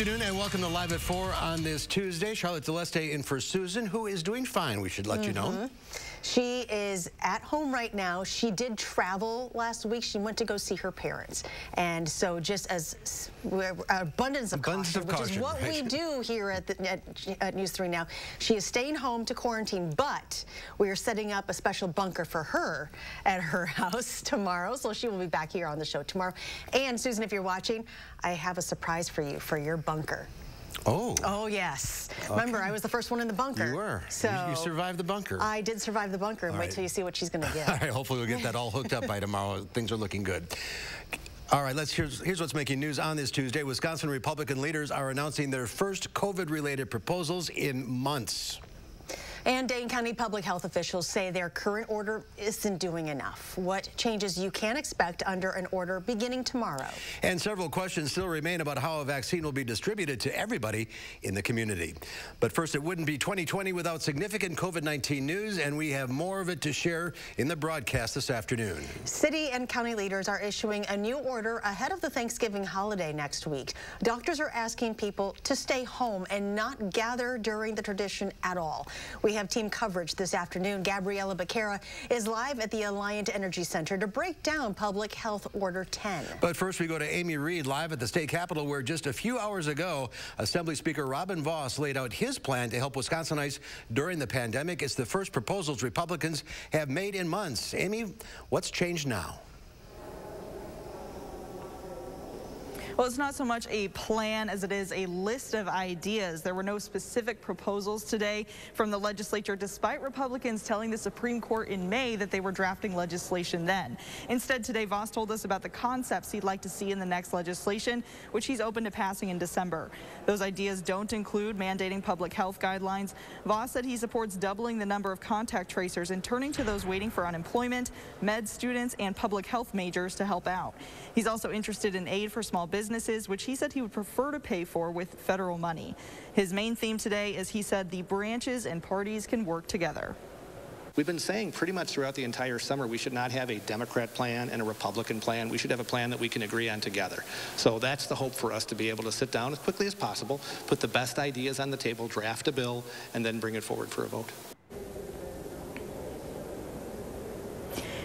afternoon and welcome to Live at 4 on this Tuesday. Charlotte Celeste in for Susan, who is doing fine, we should let you know. She is at home right now. She did travel last week. She went to go see her parents. And so just as abundance of caution, which is what we do here at News 3 now, she is staying home to quarantine, but we are setting up a special bunker for her at her house tomorrow. So she will be back here on the show tomorrow. And Susan, if you're watching, I have a surprise for you for your bunker. Oh. Oh, yes. Okay. Remember, I was the first one in the bunker. You were. So you survived the bunker. I did survive the bunker. Wait till you see what she's going to get. All right, hopefully we'll get that all hooked up by tomorrow. Things are looking good. All right, here's what's making news on this Tuesday. Wisconsin Republican leaders are announcing their first COVID-related proposals in months. And Dane County public health officials say their current order isn't doing enough. What changes you can expect under an order beginning tomorrow. And several questions still remain about how a vaccine will be distributed to everybody in the community. But first, it wouldn't be 2020 without significant COVID-19 news, and we have more of it to share in the broadcast this afternoon. City and county leaders are issuing a new order ahead of the Thanksgiving holiday next week. Doctors are asking people to stay home and not gather during the tradition at all. We have team coverage this afternoon. Gabriella Becerra is live at the Alliant Energy Center to break down Public Health Order 10. But first we go to Amy Reed live at the state capitol, where just a few hours ago, Assembly Speaker Robin Vos laid out his plan to help Wisconsinites during the pandemic. It's the first proposals Republicans have made in months. Amy, what's changed now? Well, it's not so much a plan as it is a list of ideas. There were no specific proposals today from the legislature, despite Republicans telling the Supreme Court in May that they were drafting legislation then. Instead, today, Vos told us about the concepts he'd like to see in the next legislation, which he's open to passing in December. Those ideas don't include mandating public health guidelines. Vos said he supports doubling the number of contact tracers and turning to those waiting for unemployment, med students, and public health majors to help out. He's also interested in aid for small businesses, which he said he would prefer to pay for with federal money. His main theme today is, he said, the branches and parties can work together. We've been saying pretty much throughout the entire summer we should not have a Democrat plan and a Republican plan. We should have a plan that we can agree on together. So that's the hope for us, to be able to sit down as quickly as possible, put the best ideas on the table, draft a bill, and then bring it forward for a vote.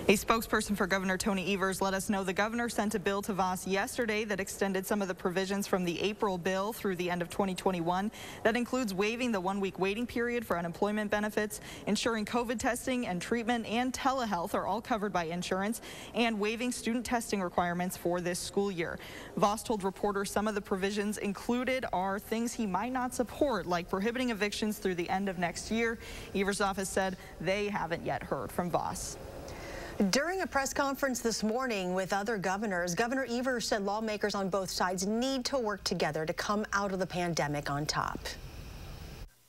A spokesperson for Governor Tony Evers let us know the governor sent a bill to Vos yesterday that extended some of the provisions from the April bill through the end of 2021. That includes waiving the one-week waiting period for unemployment benefits, ensuring COVID testing and treatment and telehealth are all covered by insurance, and waiving student testing requirements for this school year. Vos told reporters some of the provisions included are things he might not support, like prohibiting evictions through the end of next year. Evers' office said they haven't yet heard from Vos. During a press conference this morning with other governors, Governor Evers said lawmakers on both sides need to work together to come out of the pandemic on top.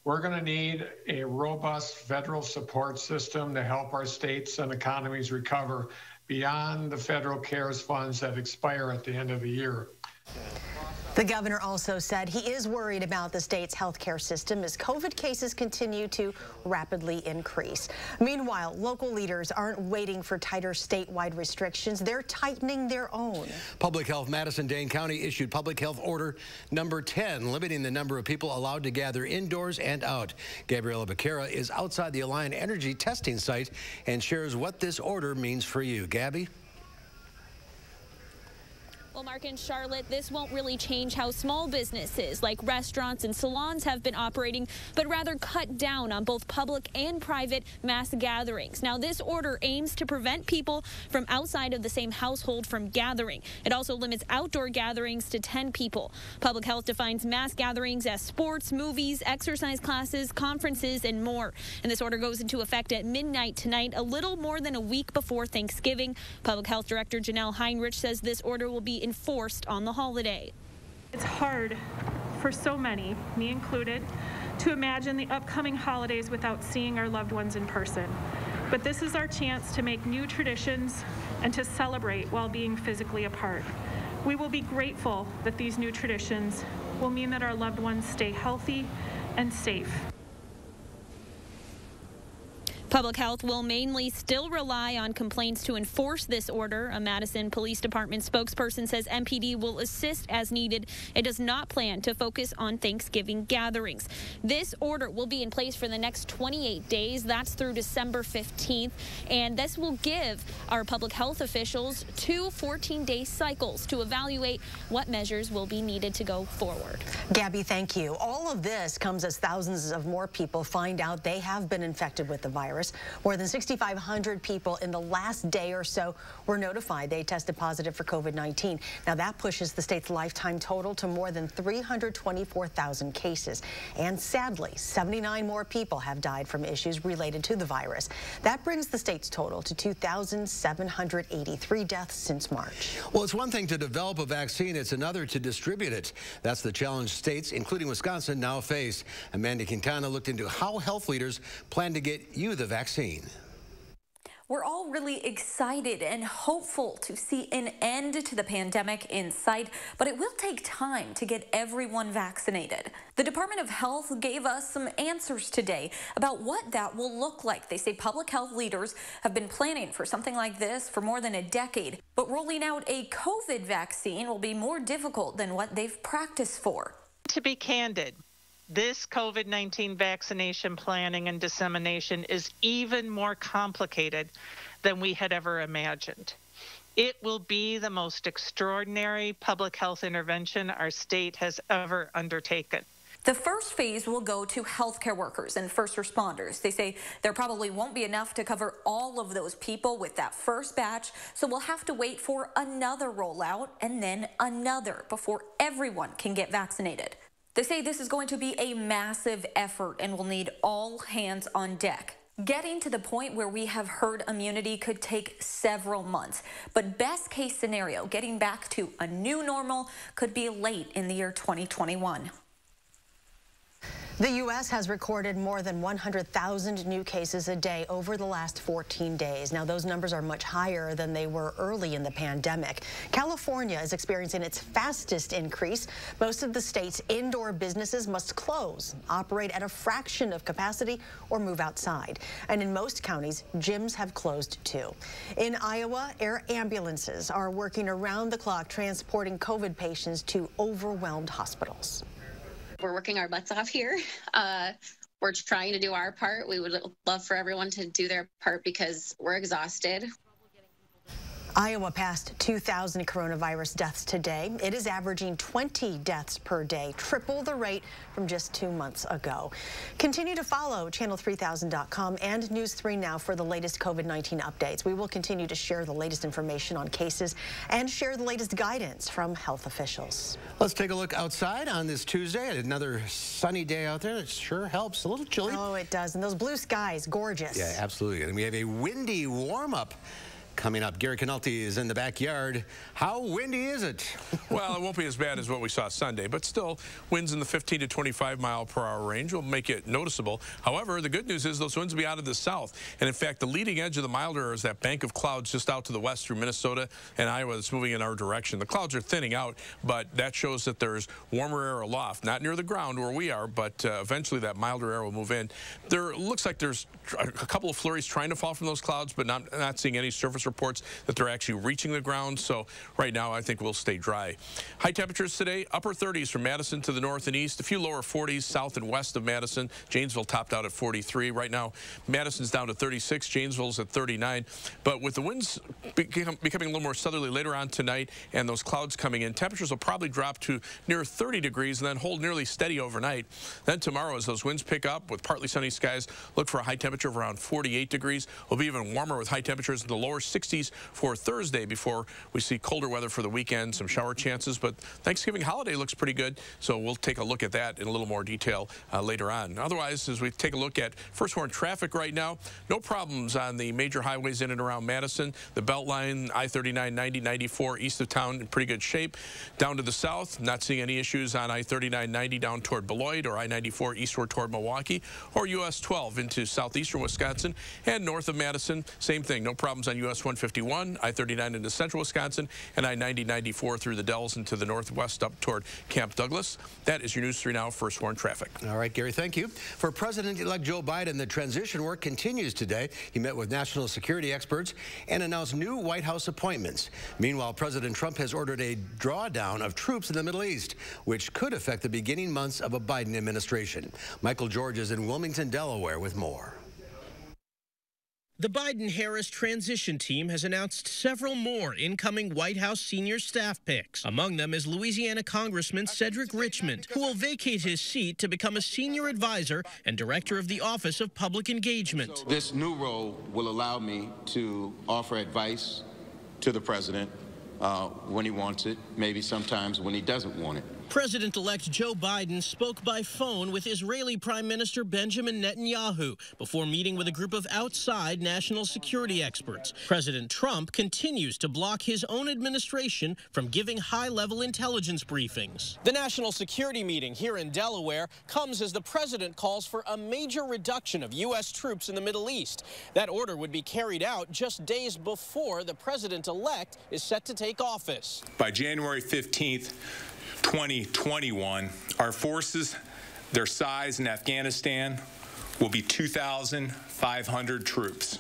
We're going to need a robust federal support system to help our states and economies recover beyond the federal CARES funds that expire at the end of the year. The governor also said he is worried about the state's healthcare system as COVID cases continue to rapidly increase. Meanwhile, local leaders aren't waiting for tighter statewide restrictions. They're tightening their own. Public Health Madison Dane County issued Public Health Order number 10, limiting the number of people allowed to gather indoors and out. Gabriella Becerra is outside the Alliant Energy testing site and shares what this order means for you. Gabby? Well, Mark and Charlotte, this won't really change how small businesses like restaurants and salons have been operating, but rather cut down on both public and private mass gatherings. Now, this order aims to prevent people from outside of the same household from gathering. It also limits outdoor gatherings to 10 people. Public Health defines mass gatherings as sports, movies, exercise classes, conferences, and more. And this order goes into effect at midnight tonight, a little more than a week before Thanksgiving. Public Health Director Janelle Heinrich says this order will be enforced on the holiday. It's hard for so many, me included, to imagine the upcoming holidays without seeing our loved ones in person. But this is our chance to make new traditions and to celebrate while being physically apart. We will be grateful that these new traditions will mean that our loved ones stay healthy and safe. Public Health will mainly still rely on complaints to enforce this order. A Madison Police Department spokesperson says MPD will assist as needed. It does not plan to focus on Thanksgiving gatherings. This order will be in place for the next 28 days. That's through December 15th. And this will give our public health officials 2 14-day cycles to evaluate what measures will be needed to go forward. Gabby, thank you. All of this comes as thousands of more people find out they have been infected with the virus. More than 6,500 people in the last day or so were notified they tested positive for COVID-19. Now that pushes the state's lifetime total to more than 324,000 cases. And sadly, 79 more people have died from issues related to the virus. That brings the state's total to 2,783 deaths since March. Well, it's one thing to develop a vaccine. It's another to distribute it. That's the challenge states, including Wisconsin, now face. Amanda Quintana looked into how health leaders plan to get you the vaccine. We're all really excited and hopeful to see an end to the pandemic in sight, but it will take time to get everyone vaccinated. The Department of Health gave us some answers today about what that will look like. They say public health leaders have been planning for something like this for more than a decade, but rolling out a COVID vaccine will be more difficult than what they've practiced for. To be candid, this COVID-19 vaccination planning and dissemination is even more complicated than we had ever imagined. It will be the most extraordinary public health intervention our state has ever undertaken. The first phase will go to healthcare workers and first responders. They say there probably won't be enough to cover all of those people with that first batch, so we'll have to wait for another rollout and then another before everyone can get vaccinated. They say this is going to be a massive effort and will need all hands on deck. Getting to the point where we have herd immunity could take several months, but best case scenario, getting back to a new normal could be late in the year 2021. The U.S. has recorded more than 100,000 new cases a day over the last 14 days. Now, those numbers are much higher than they were early in the pandemic. California is experiencing its fastest increase. Most of the state's indoor businesses must close, operate at a fraction of capacity, or move outside. And in most counties, gyms have closed too. In Iowa, air ambulances are working around the clock transporting COVID patients to overwhelmed hospitals. We're working our butts off here. We're trying to do our part. We would love for everyone to do their part because we're exhausted. Iowa passed 2,000 coronavirus deaths today. It is averaging 20 deaths per day, triple the rate from just 2 months ago. Continue to follow channel3000.com and News 3 Now for the latest COVID-19 updates. We will continue to share the latest information on cases and share the latest guidance from health officials. Let's take a look outside on this Tuesday. Another sunny day out there. It sure helps. A little chilly. Oh, it does. And those blue skies, gorgeous. Yeah, absolutely. And we have a windy warm-up coming up. Gary Canulti is in the backyard. How windy is it? Well, it won't be as bad as what we saw Sunday, but still winds in the 15 to 25 mile per hour range will make it noticeable. However, the good news is those winds will be out of the south. And in fact, the leading edge of the milder air is that bank of clouds just out to the west through Minnesota and Iowa that's moving in our direction. The clouds are thinning out, but that shows that there's warmer air aloft, not near the ground where we are, but eventually that milder air will move in. There looks like there's a couple of flurries trying to fall from those clouds, but not seeing any surface reports that they're actually reaching the ground. So right now, I think we'll stay dry. High temperatures today, upper 30s from Madison to the north and east, a few lower 40s south and west of Madison. Janesville topped out at 43. Right now, Madison's down to 36. Janesville's at 39. But with the winds becoming a little more southerly later on tonight and those clouds coming in, temperatures will probably drop to near 30 degrees and then hold nearly steady overnight. Then tomorrow, as those winds pick up with partly sunny skies, look for a high temperature of around 48 degrees. We'll be even warmer with high temperatures in the lower 60s for Thursday before we see colder weather for the weekend, some shower chances. But Thanksgiving holiday looks pretty good, so we'll take a look at that in a little more detail later on. Otherwise, as we take a look at first horn traffic right now, no problems on the major highways in and around Madison. The Beltline, I-39, 90, 94 east of town in pretty good shape. Down to the south, not seeing any issues on I-39, 90 down toward Beloit or I-94 eastward toward Milwaukee or US 12 into southeastern Wisconsin and north of Madison. Same thing, no problems on US US 151, I-39 into central Wisconsin, and I-90-94 through the Dells into the northwest up toward Camp Douglas. That is your News 3 Now First Warn traffic. All right, Gary, thank you. For President-elect Joe Biden, the transition work continues today. He met with national security experts and announced new White House appointments. Meanwhile, President Trump has ordered a drawdown of troops in the Middle East, which could affect the beginning months of a Biden administration. Michael George is in Wilmington, Delaware with more. The Biden-Harris transition team has announced several more incoming White House senior staff picks. Among them is Louisiana Congressman Cedric Richmond, who will vacate his seat to become a senior advisor and director of the Office of Public Engagement. This new role will allow me to offer advice to the president when he wants it, maybe sometimes when he doesn't want it. President-elect Joe Biden spoke by phone with Israeli Prime Minister Benjamin Netanyahu before meeting with a group of outside national security experts. President Trump continues to block his own administration from giving high-level intelligence briefings. The national security meeting here in Delaware comes as the president calls for a major reduction of U.S. troops in the Middle East. That order would be carried out just days before the president-elect is set to take office. By January 15th, 2021, our forces, their size in Afghanistan will be 2,500 troops.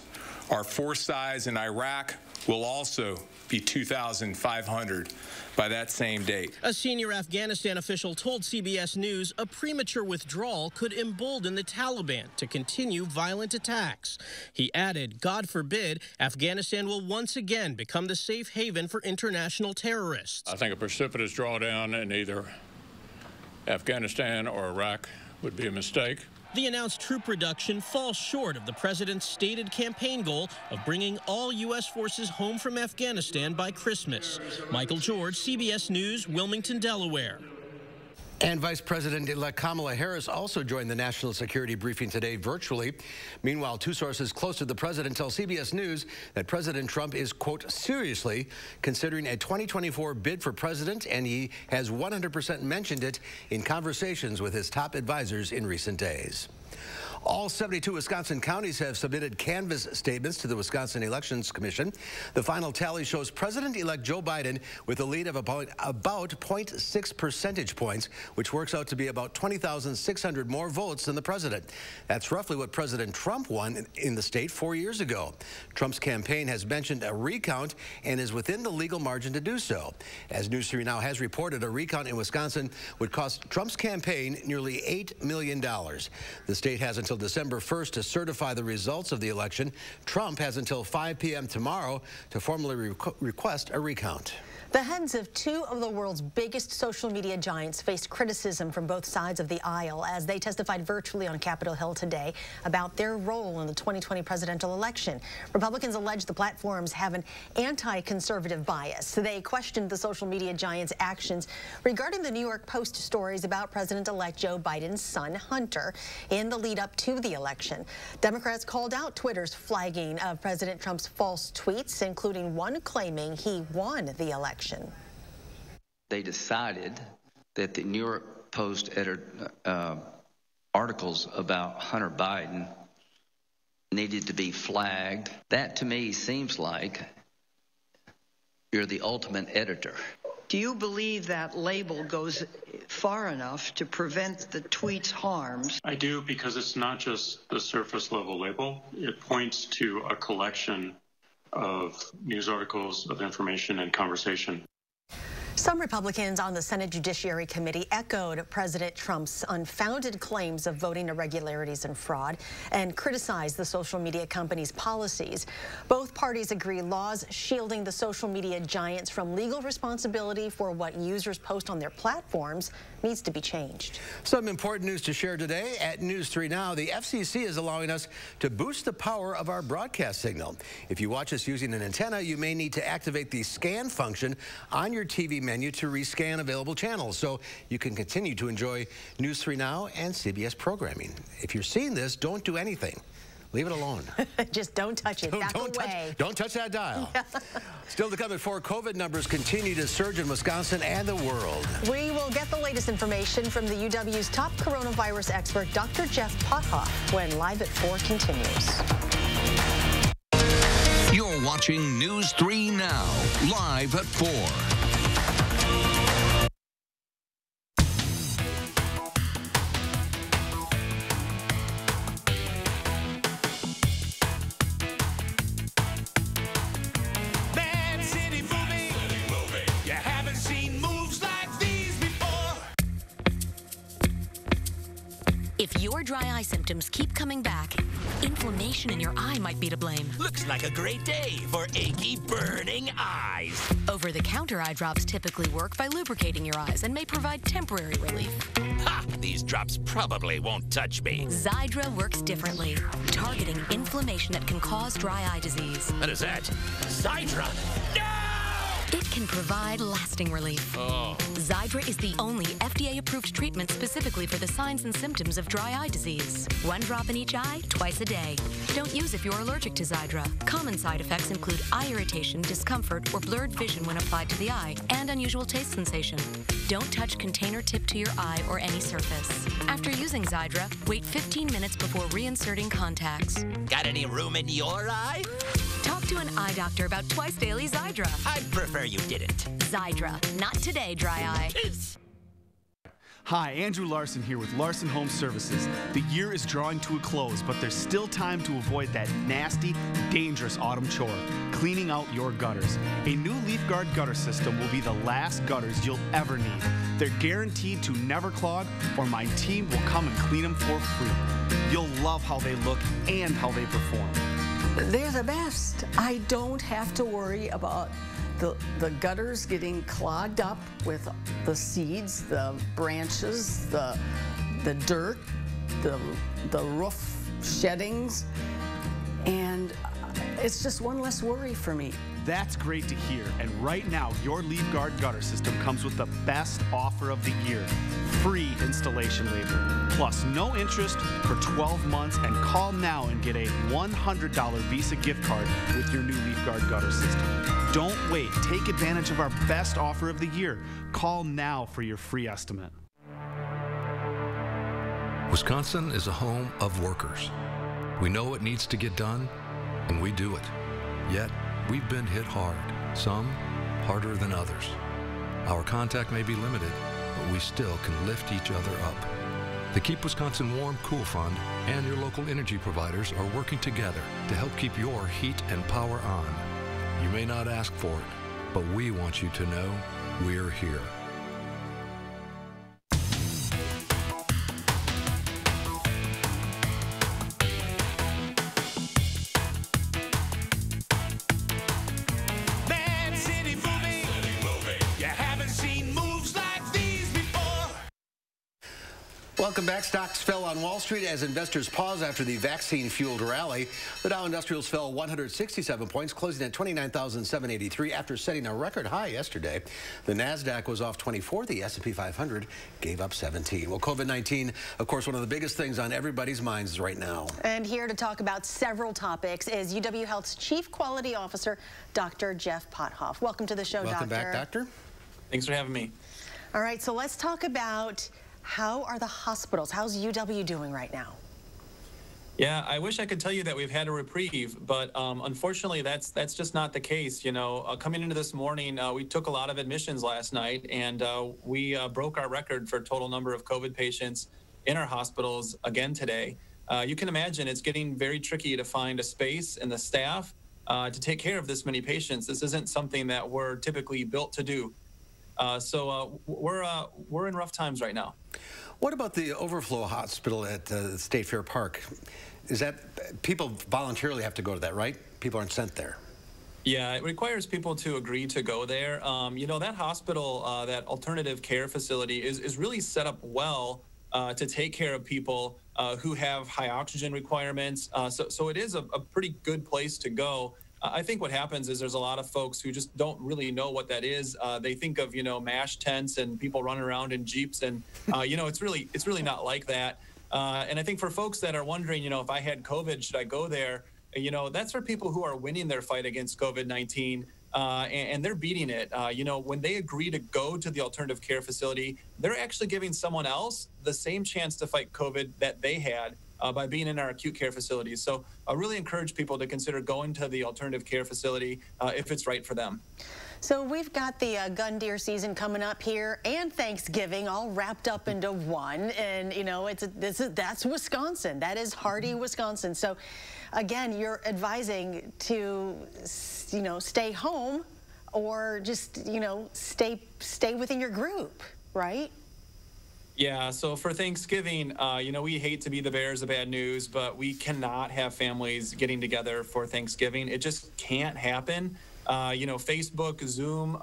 Our force size in Iraq will also be 2,500 by that same date. A senior Afghanistan official told CBS News a premature withdrawal could embolden the Taliban to continue violent attacks. He added, God forbid, Afghanistan will once again become the safe haven for international terrorists. I think a precipitous drawdown in either Afghanistan or Iraq would be a mistake. The announced troop reduction falls short of the president's stated campaign goal of bringing all U.S. forces home from Afghanistan by Christmas. Michael George, CBS News, Wilmington, Delaware. And Vice President-elect Kamala Harris also joined the national security briefing today virtually. Meanwhile, two sources close to the president tell CBS News that President Trump is, quote, seriously considering a 2024 bid for president, and he has 100% mentioned it in conversations with his top advisors in recent days. All 72 Wisconsin counties have submitted canvass statements to the Wisconsin Elections Commission. The final tally shows President-elect Joe Biden with a lead of about 0.6 percentage points, which works out to be about 20,600 more votes than the president. That's roughly what President Trump won in the state 4 years ago. Trump's campaign has mentioned a recount and is within the legal margin to do so. As News 3 Now has reported, a recount in Wisconsin would cost Trump's campaign nearly $8 million. The state has until December 1st to certify the results of the election. Trump has until 5 p.m. tomorrow to formally request a recount. The heads of two of the world's biggest social media giants faced criticism from both sides of the aisle as they testified virtually on Capitol Hill today about their role in the 2020 presidential election. Republicans allege the platforms have an anti-conservative bias. They questioned the social media giants' actions regarding the New York Post stories about President-elect Joe Biden's son, Hunter, in the lead-up to the election. Democrats called out Twitter's flagging of President Trump's false tweets, including one claiming he won the election. They decided that the New York Post articles about Hunter Biden needed to be flagged. That to me seems like you're the ultimate editor. Do you believe that label goes far enough to prevent the tweet's harms? I do, because it's not just the surface level label. It points to a collection of news articles, of information and conversation. Some Republicans on the Senate Judiciary Committee echoed President Trump's unfounded claims of voting irregularities and fraud and criticized the social media company's policies. Both parties agree laws shielding the social media giants from legal responsibility for what users post on their platforms needs to be changed. Some important news to share today at News 3 Now. The FCC is allowing us to boost the power of our broadcast signal. If you watch us using an antenna, you may need to activate the scan function on your TV menu to rescan available channels so you can continue to enjoy News 3 Now and CBS programming. If you're seeing this, don't do anything. Leave it alone. Just don't touch it. Back away. Don't touch that dial. Still to come at 4, COVID numbers continue to surge in Wisconsin and the world. We will get the latest information from the UW's top coronavirus expert, Dr. Jeff Pothoff, when Live at 4 continues. You're watching News 3 Now, live at 4. If your dry eye symptoms keep coming back, inflammation in your eye might be to blame. Looks like a great day for achy, burning eyes. Over-the-counter eye drops typically work by lubricating your eyes and may provide temporary relief. Ha! These drops probably won't touch me. Xiidra works differently, targeting inflammation that can cause dry eye disease. What is that? Xiidra? No! It can provide lasting relief. Oh. Xiidra is the only FDA-approved treatment specifically for the signs and symptoms of dry eye disease. 1 drop in each eye, twice a day. Don't use if you're allergic to Xiidra. Common side effects include eye irritation, discomfort, or blurred vision when applied to the eye, and unusual taste sensation. Don't touch container tip to your eye or any surface. After using Xiidra, wait 15 minutes before reinserting contacts. Got any room in your eye? Talk to an eye doctor about twice daily Xiidra. I'd prefer you didn't. Xiidra. Not today, dry eye. Hi, Andrew Larson here with Larson Home Services. The year is drawing to a close, but there's still time to avoid that nasty, dangerous autumn chore, cleaning out your gutters. A new Leaf Guard gutter system will be the last gutters you'll ever need. They're guaranteed to never clog, or my team will come and clean them for free. You'll love how they look and how they perform. They're the best. I don't have to worry about the gutters getting clogged up with the seeds, the branches, the dirt, the roof sheddings, and it's just one less worry for me. That's great to hear, and right now your Leaf Guard gutter system comes with the best offer of the year: free installation labor, plus no interest for 12 months, and call now and get a $100 Visa gift card with your new Leaf Guard gutter system. Don't wait. Take advantage of our best offer of the year. Call now for your free estimate. Wisconsin is a home of workers. We know what needs to get done, and we do it. Yet, we've been hit hard, some harder than others. Our contact may be limited, but we still can lift each other up. The Keep Wisconsin Warm Cool Fund and your local energy providers are working together to help keep your heat and power on. You may not ask for it, but we want you to know we're here. Welcome back. Stocks fell on Wall Street as investors pause after the vaccine-fueled rally. The Dow Industrials fell 167 points, closing at 29,783 after setting a record high yesterday. The NASDAQ was off 24. The S&P 500 gave up 17. Well, COVID-19, of course, one of the biggest things on everybody's minds right now. And here to talk about several topics is UW Health's Chief Quality Officer, Dr. Jeff Pothoff. Welcome to the show, Doctor. Welcome back, Doctor. Thanks for having me. All right, so let's talk about how are the hospitals? How's UW doing right now? Yeah, I wish I could tell you that we've had a reprieve, but unfortunately, that's just not the case. You know, coming into this morning, we took a lot of admissions last night, and we broke our record for total number of COVID patients in our hospitals again today. You can imagine it's getting very tricky to find a space and the staff to take care of this many patients. This isn't something that we're typically built to do. So we're in rough times right now. What about the overflow hospital at State Fair Park? Is that people voluntarily have to go to that, right? People aren't sent there. Yeah, it requires people to agree to go there. You know, that hospital, that alternative care facility is really set up well to take care of people who have high oxygen requirements. So it is a pretty good place to go. I think what happens is there's a lot of folks who just don't really know what that is. They think of, you know, MASH tents and people running around in Jeeps, and you know, it's really not like that. And I think for folks that are wondering, you know, if I had COVID, should I go there? You know, that's for people who are winning their fight against COVID-19, and they're beating it. You know, when they agree to go to the alternative care facility, they're actually giving someone else the same chance to fight COVID that they had. by being in our acute care facilities. So I really encourage people to consider going to the alternative care facility if it's right for them. So we've got the gun deer season coming up here and Thanksgiving all wrapped up into one, and you know that's Wisconsin. That is hardy Wisconsin. So again, you're advising to stay home or just stay within your group, right? Yeah, so for Thanksgiving, we hate to be the bearers of bad news, but we cannot have families getting together for Thanksgiving. It just can't happen. Facebook, Zoom,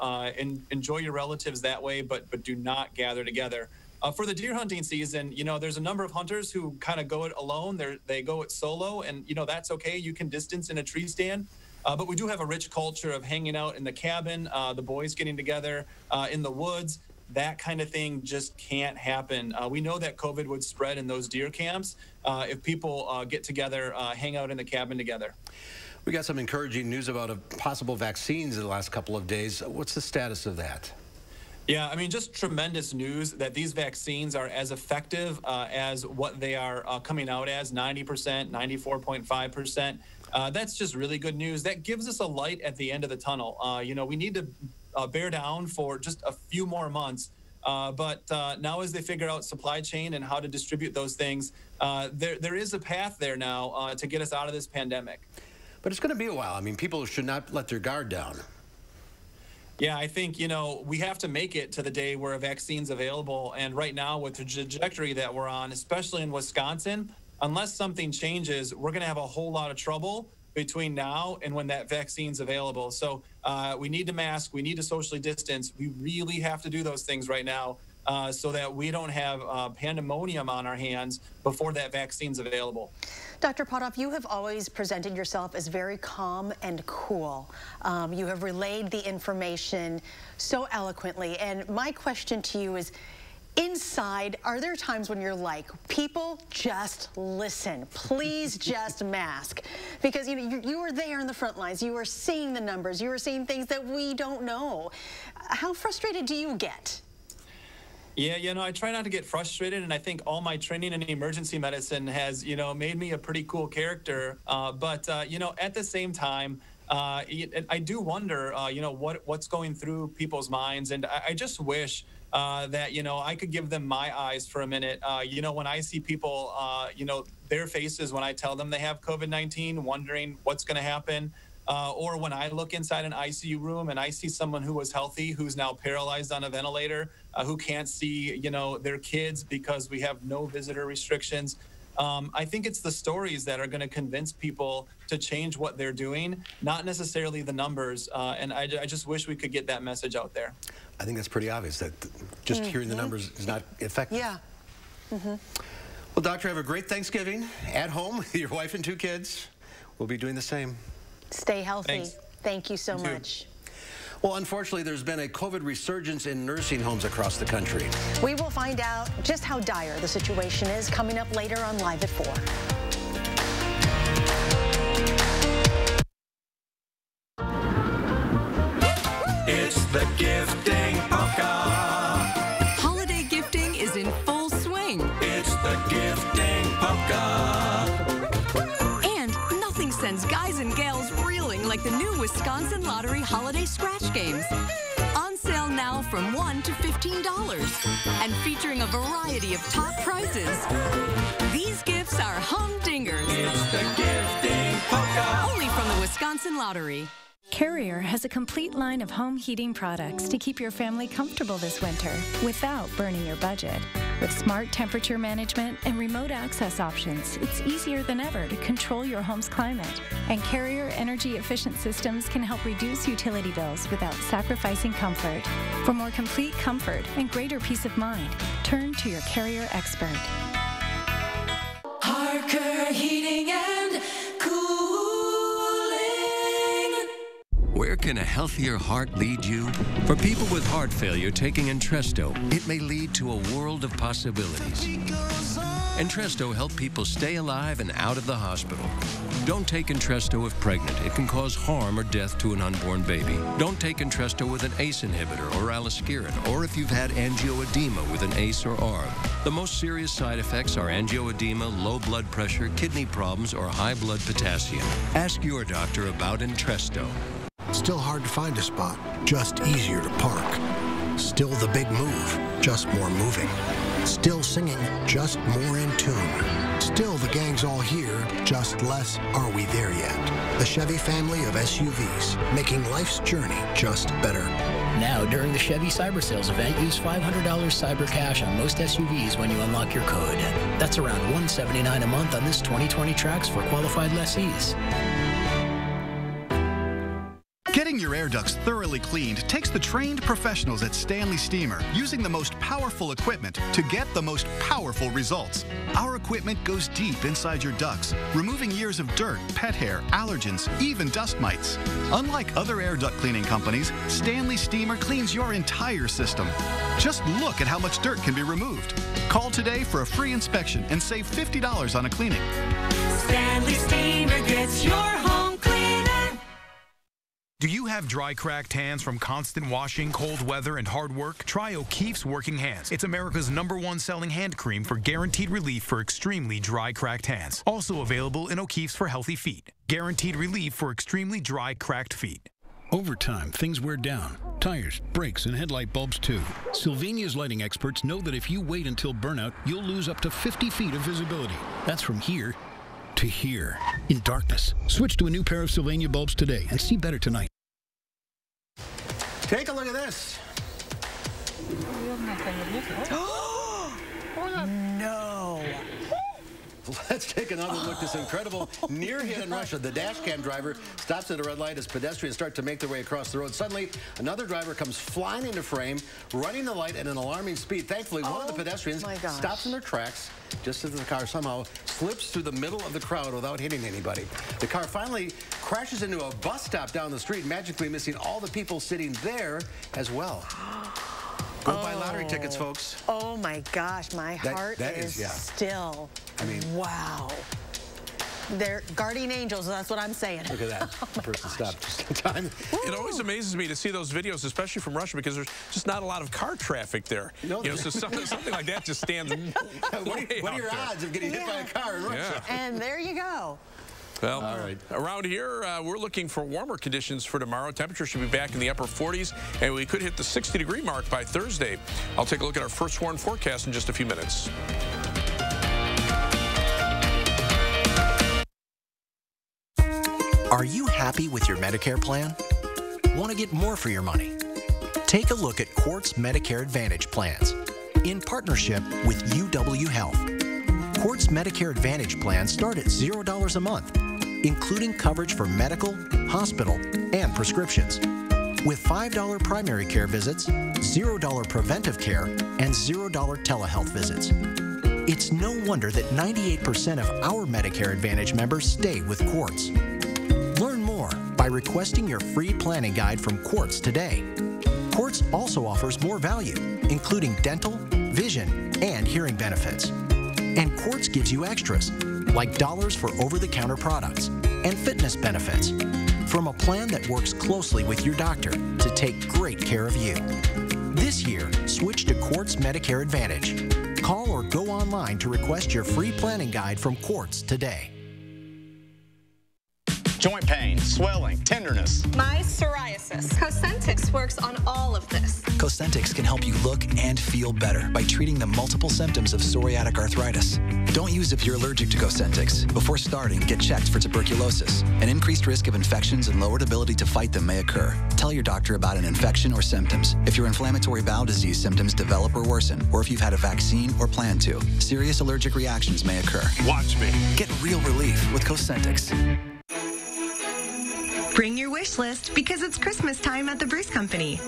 enjoy your relatives that way, but do not gather together. For the deer hunting season, there's a number of hunters who kind of go it alone. They go it solo, and, that's okay. You can distance in a tree stand. But we do have a rich culture of hanging out in the cabin, the boys getting together in the woods. That kind of thing just can't happen. We know that COVID would spread in those deer camps if people get together, hang out in the cabin together. We got some encouraging news about possible vaccines in the last couple of days. What's the status of that? Yeah, I mean, just tremendous news that these vaccines are as effective as what they are coming out as, 90%, 94.5%. That's just really good news. That gives us a light at the end of the tunnel. We need to bear down for just a few more months. But now as they figure out supply chain and how to distribute those things, there is a path there now to get us out of this pandemic. But it's going to be a while. I mean, people should not let their guard down. Yeah, I think, we have to make it to the day where a vaccine's available. And right now, with the trajectory that we're on, especially in Wisconsin, unless something changes, we're going to have a whole lot of trouble between now and when that vaccine's available. So we need to mask, we need to socially distance. We really have to do those things right now so that we don't have pandemonium on our hands before that vaccine's available. Dr. Potoff, you have always presented yourself as very calm and cool. You have relayed the information so eloquently. And my question to you is, inside, are there times when you're like, people, just listen, please just mask? Because you were there in the front lines, you were seeing the numbers, you were seeing things that we don't know. How frustrated do you get? Yeah, I try not to get frustrated, and I think all my training in emergency medicine has, made me a pretty cool character. But at the same time, I do wonder, what's going through people's minds, and I just wish that, I could give them my eyes for a minute. When I see people, their faces when I tell them they have COVID-19, wondering what's going to happen. Or when I look inside an ICU room and I see someone who was healthy, who's now paralyzed on a ventilator, who can't see, their kids because we have no visitor restrictions. I think it's the stories that are going to convince people to change what they're doing, not necessarily the numbers. And I just wish we could get that message out there. I think that's pretty obvious that just hearing the numbers is not effective. Yeah. Well, Doctor, have a great Thanksgiving at home with your wife and 2 kids. We'll be doing the same. Stay healthy. Thanks. Thank you so much. Well, unfortunately, there's been a COVID resurgence in nursing homes across the country. We will find out just how dire the situation is coming up later on Live at 4. It's the gifting polka. Holiday gifting is in full swing. It's the gifting polka. And nothing sends guys and gals reeling like the new Wisconsin Lottery Holiday Scratch Games. On sale now from $1 to $15 and featuring a variety of top prizes. These gifts are humdingers. It's the gifting polka. Only from the Wisconsin Lottery. Carrier has a complete line of home heating products to keep your family comfortable this winter without burning your budget. With smart temperature management and remote access options, it's easier than ever to control your home's climate. And Carrier energy-efficient systems can help reduce utility bills without sacrificing comfort. For more complete comfort and greater peace of mind, turn to your Carrier expert. Harker Heating and Cooling. Where can a healthier heart lead you? For people with heart failure taking Entresto, it may lead to a world of possibilities. Entresto helps people stay alive and out of the hospital. Don't take Entresto if pregnant. It can cause harm or death to an unborn baby. Don't take Entresto with an ACE inhibitor or aliskiren, or if you've had angioedema with an ACE or ARB. The most serious side effects are angioedema, low blood pressure, kidney problems, or high blood potassium. Ask your doctor about Entresto. Still hard to find a spot, just easier to park. Still the big move, just more moving. Still singing, just more in tune. Still the gang's all here, just less are we there yet. The Chevy family of SUVs, making life's journey just better. Now, during the Chevy Cyber Sales event, use $500 Cyber Cash on most SUVs when you unlock your code. That's around $179 a month on this 2020 Trax for qualified lessees. Getting your air ducts thoroughly cleaned takes the trained professionals at Stanley Steamer using the most powerful equipment to get the most powerful results. Our equipment goes deep inside your ducts, removing years of dirt, pet hair, allergens, even dust mites. Unlike other air duct cleaning companies, Stanley Steamer cleans your entire system. Just look at how much dirt can be removed. Call today for a free inspection and save $50 on a cleaning. Stanley Steamer gets your home cleaner. Do you have dry, cracked hands from constant washing, cold weather, and hard work? Try O'Keefe's Working Hands. It's America's #1 selling hand cream for guaranteed relief for extremely dry, cracked hands. Also available in O'Keefe's for healthy feet. Guaranteed relief for extremely dry, cracked feet. Over time, things wear down. Tires, brakes, and headlight bulbs too. Sylvania's lighting experts know that if you wait until burnout, you'll lose up to 50 feet of visibility. That's from here to here in darkness. Switch to a new pair of Sylvania bulbs today and see better tonight. Take a look at this. No. Let's take another look at this incredible near hit in Russia. The dash cam driver stops at a red light as pedestrians start to make their way across the road. Suddenly, another driver comes flying into frame, running the light at an alarming speed. Thankfully, one of the pedestrians stops in their tracks just as the car somehow slips through the middle of the crowd without hitting anybody. The car finally crashes into a bus stop down the street, magically missing all the people sitting there as well. Go buy lottery tickets, folks. Oh my gosh, my heart is still. I mean, wow. They're guardian angels, that's what I'm saying. Look at that. The person stopped just in time. It always amazes me to see those videos, especially from Russia, because there's just not a lot of car traffic there. No, so something like that just stands. What are your odds of getting hit by a car in Russia? And there you go. Well, around here, we're looking for warmer conditions for tomorrow. Temperature should be back in the upper 40s, and we could hit the 60-degree mark by Thursday. I'll take a look at our first warn forecast in just a few minutes. Are you happy with your Medicare plan? Want to get more for your money? Take a look at Quartz Medicare Advantage plans in partnership with UW Health. Quartz Medicare Advantage plans start at $0 a month, including coverage for medical, hospital, and prescriptions. With $5 primary care visits, $0 preventive care, and $0 telehealth visits. It's no wonder that 98% of our Medicare Advantage members stay with Quartz. Learn more by requesting your free planning guide from Quartz today. Quartz also offers more value, including dental, vision, and hearing benefits. And Quartz gives you extras, like dollars for over-the-counter products and fitness benefits, from a plan that works closely with your doctor to take great care of you. This year, switch to Quartz Medicare Advantage. Call or go online to request your free planning guide from Quartz today. Joint pain, swelling, tenderness. My psoriasis. Cosentix works on all of this. Cosentix can help you look and feel better by treating the multiple symptoms of psoriatic arthritis. Don't use if you're allergic to Cosentix. Before starting, get checked for tuberculosis. An increased risk of infections and lowered ability to fight them may occur. Tell your doctor about an infection or symptoms. If your inflammatory bowel disease symptoms develop or worsen, or if you've had a vaccine or plan to, serious allergic reactions may occur. Watch me. Get real relief with Cosentix. Bring your wish list because it's Christmas time at the Bruce Company.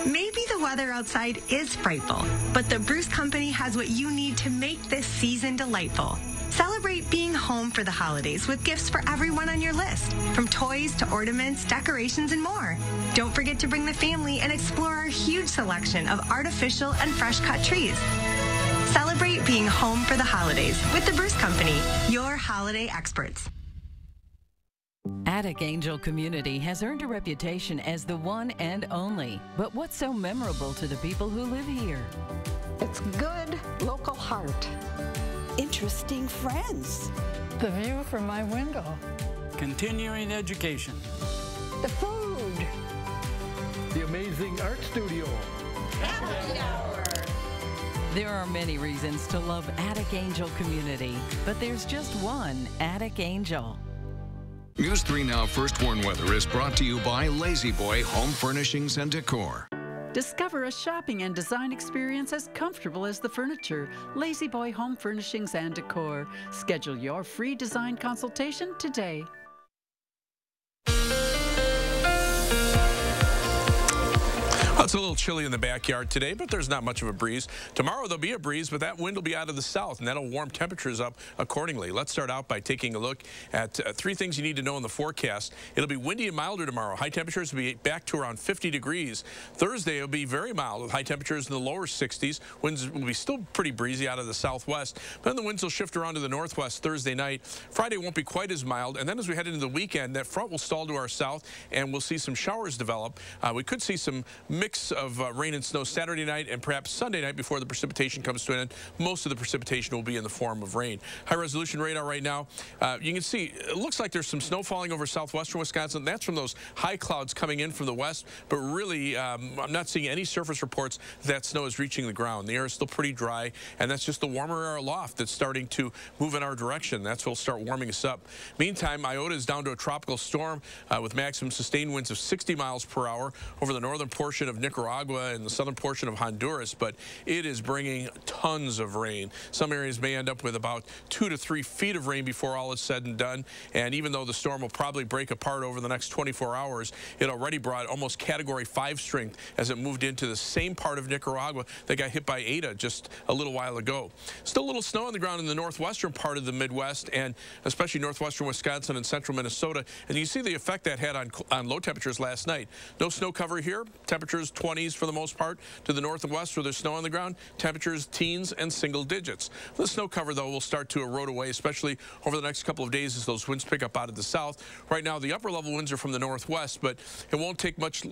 Maybe the weather outside is frightful, but the Bruce Company has what you need to make this season delightful. Celebrate being home for the holidays with gifts for everyone on your list, from toys to ornaments, decorations, and more. Don't forget to bring the family and explore our huge selection of artificial and fresh-cut trees. Celebrate being home for the holidays with the Bruce Company, your holiday experts. Attic Angel community has earned a reputation as the one and only. But what's so memorable to the people who live here? It's good local heart. Interesting friends. The view from my window. Continuing education. The food. The amazing art studio. Happy hour. There are many reasons to love Attic Angel community, but there's just one Attic Angel. News 3 Now First Warn Weather is brought to you by Lazy Boy Home Furnishings and Decor. Discover a shopping and design experience as comfortable as the furniture. Lazy Boy Home Furnishings and Decor. Schedule your free design consultation today. It's a little chilly in the backyard today, but there's not much of a breeze. Tomorrow there'll be a breeze, but that wind will be out of the south, and that'll warm temperatures up accordingly. Let's start out by taking a look at three things you need to know in the forecast. It'll be windy and milder tomorrow. High temperatures will be back to around 50 degrees. Thursday will be very mild with high temperatures in the lower 60s. Winds will be still pretty breezy out of the southwest. Then the winds will shift around to the northwest Thursday night. Friday won't be quite as mild, and then as we head into the weekend, that front will stall to our south, and we'll see some showers develop. We could see some mix of rain and snow Saturday night and perhaps Sunday night before the precipitation comes to an end. Most of the precipitation will be in the form of rain. High-resolution radar right now, you can see it looks like there's some snow falling over southwestern Wisconsin. That's from those high clouds coming in from the west, but really I'm not seeing any surface reports that snow is reaching the ground. The air is still pretty dry, and that's just the warmer air aloft that's starting to move in our direction. That's what will start warming us up. Meantime, Iota is down to a tropical storm with maximum sustained winds of 60 miles per hour over the northern portion of Nicaragua and the southern portion of Honduras, but it is bringing tons of rain. Some areas may end up with about 2 to 3 feet of rain before all is said and done, and even though the storm will probably break apart over the next 24 hours, it already brought almost Category 5 strength as it moved into the same part of Nicaragua that got hit by Eta just a little while ago. Still a little snow on the ground in the northwestern part of the Midwest, and especially northwestern Wisconsin and central Minnesota, and you see the effect that had on low temperatures last night. No snow cover here, temperatures 20s for the most part. To the north and west where there's snow on the ground, temperatures teens and single digits. The snow cover, though, will start to erode away, especially over the next couple of days as those winds pick up out of the south. Right now, the upper level winds are from the northwest, but it won't take much